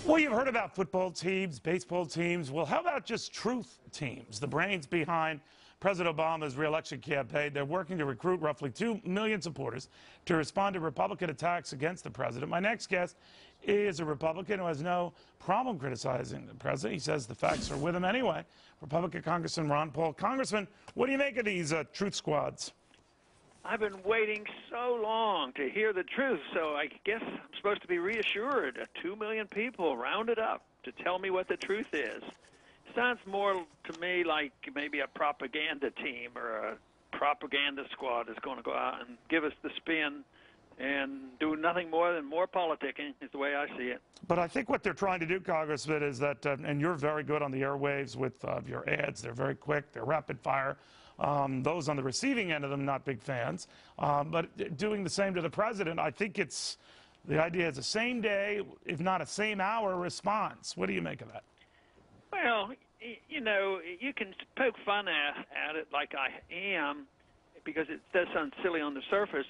Well, you've heard about football teams, baseball teams. Well, how about just truth teams, the brains behind President Obama's reelection campaign? They're working to recruit roughly 2 million supporters to respond to Republican attacks against the president. My next guest is a Republican who has no problem criticizing the president. He says the facts are with him anyway. Republican Congressman Ron Paul. Congressman, what do you make of these truth squads? I've been waiting so long to hear the truth, so I guess I'm supposed to be reassured. 2 million people rounded up to tell me what the truth is. Sounds more to me like maybe a propaganda team or a propaganda squad is going to go out and give us the spin and do nothing more than more politicking is the way I see it. But I think what they're trying to do, Congressman, is that, and you're very good on the airwaves with your ads. They're very quick. They're rapid fire. Those on the receiving end of them, not big fans. But doing the same to the president, I think the idea is a same day, if not a same hour response. What do you make of that? Well, you know, you can poke fun at it like I am because it does sound silly on the surface.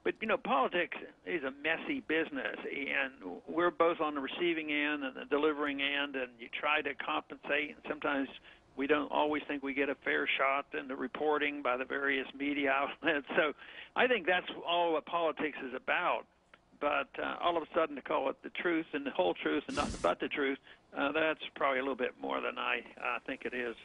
But, you know, politics is a messy business, and we're both on the receiving end and the delivering end, and you try to compensate, and sometimes we don't always think we get a fair shot in the reporting by the various media outlets. So I think that's all what politics is about. But all of a sudden to call it the truth and the whole truth and nothing but the truth, that's probably a little bit more than I think it is.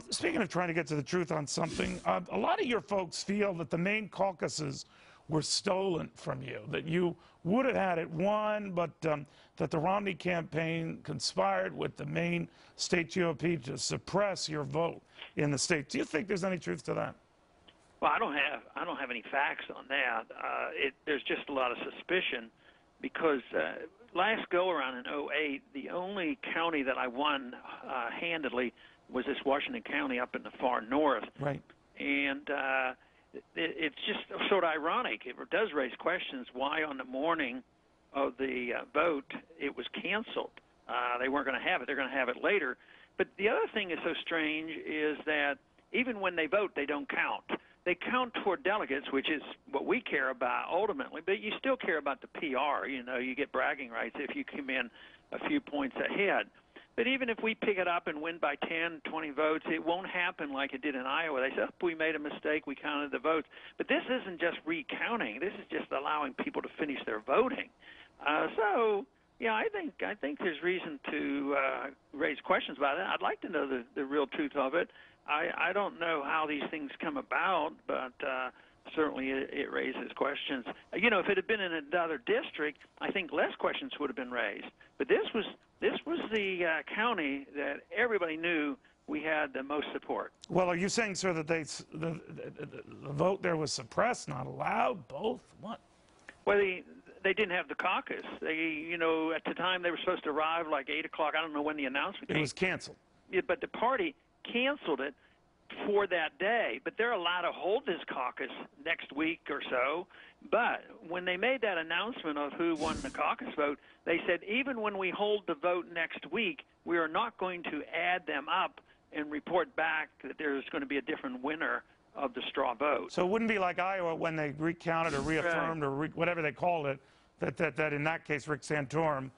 Speaking of trying to get to the truth on something, a lot of your folks feel that the Maine caucuses were stolen from you, that you would have had it won, but that the Romney campaign conspired with the Maine state GOP to suppress your vote in the state. Do you think there's any truth to that? Well, I don't have any facts on that. There's just a lot of suspicion because last go around in '08, the only county that I won handedly was this Washington County up in the far north. Right. And it's just sort of ironic. It does raise questions why on the morning of the vote it was canceled. They weren't going to have it. They're going to have it later. But the other thing is so strange is that even when they vote, they don't count. They count toward delegates, which is what we care about ultimately, but you still care about the PR. You know, you get bragging rights if you come in a few points ahead. But even if we pick it up and win by 10, 20 votes, it won't happen like it did in Iowa. They said, oh, we made a mistake, we counted the votes. But this isn't just recounting. This is just allowing people to finish their voting. So, yeah, I think there's reason to raise questions about it. I'd like to know the real truth of it. I don't know how these things come about, but certainly it raises questions. You know, if it had been in another district, I think less questions would have been raised. But this was the county that everybody knew we had the most support. Well, are you saying, sir, that the vote there was suppressed, not allowed, both? What? Well, they didn't have the caucus. They, you know, at the time they were supposed to arrive like 8 o'clock. I don't know when the announcement came. It was canceled. Yeah, but the party canceled it for that day. But they're allowed to hold this caucus next week or so. But when they made that announcement of who won the caucus vote, they said even when we hold the vote next week, we are not going to add them up and report back that there's going to be a different winner of the straw vote. So it wouldn't be like Iowa when they recounted or reaffirmed or whatever they called it, that in that case Rick Santorum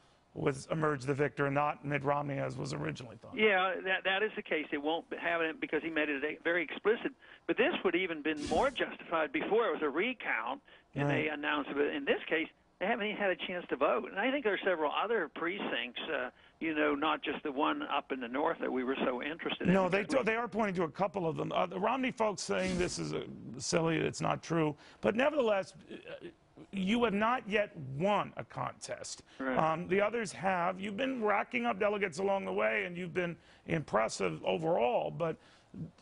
emerged the victor and not Mitt Romney as was originally thought. Yeah, that is the case. It won't have it because he made it very explicit. But this would even been more justified before it was a recount and they announced it. In this case, they haven't even had a chance to vote. And I think there are several other precincts, you know, not just the one up in the north that we were so interested in. No, they are pointing to a couple of them. The Romney folks saying this is silly, it's not true. But nevertheless, you have not yet won a contest. Right. The others have. You've been racking up delegates along the way, and you've been impressive overall. But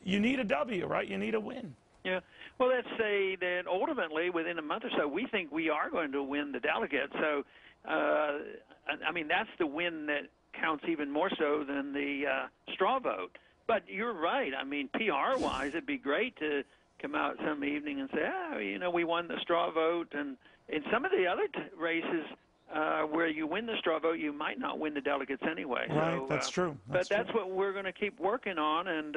you need a W, right? You need a win. Yeah. Well, let's say that ultimately, within a month or so, we think we are going to win the delegates. So, I mean, that's the win that counts even more so than the straw vote. But you're right. I mean, PR-wise, it'd be great to come out some evening and say, oh, you know, we won the straw vote. And in some of the other races where you win the straw vote, you might not win the delegates anyway. Right, so, that's true. But that's what we're going to keep working on, and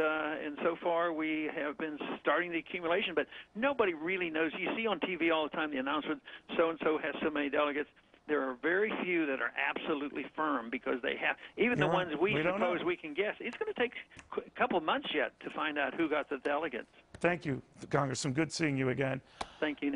so far we have been starting the accumulation. But nobody really knows. You see on TV all the time the announcement, so-and-so has so many delegates. There are very few few that are absolutely firm because they have, even the ones we suppose we can guess. It's going to take a couple of months yet to find out who got the delegates. Thank you, Congressman. Good seeing you again. Thank you.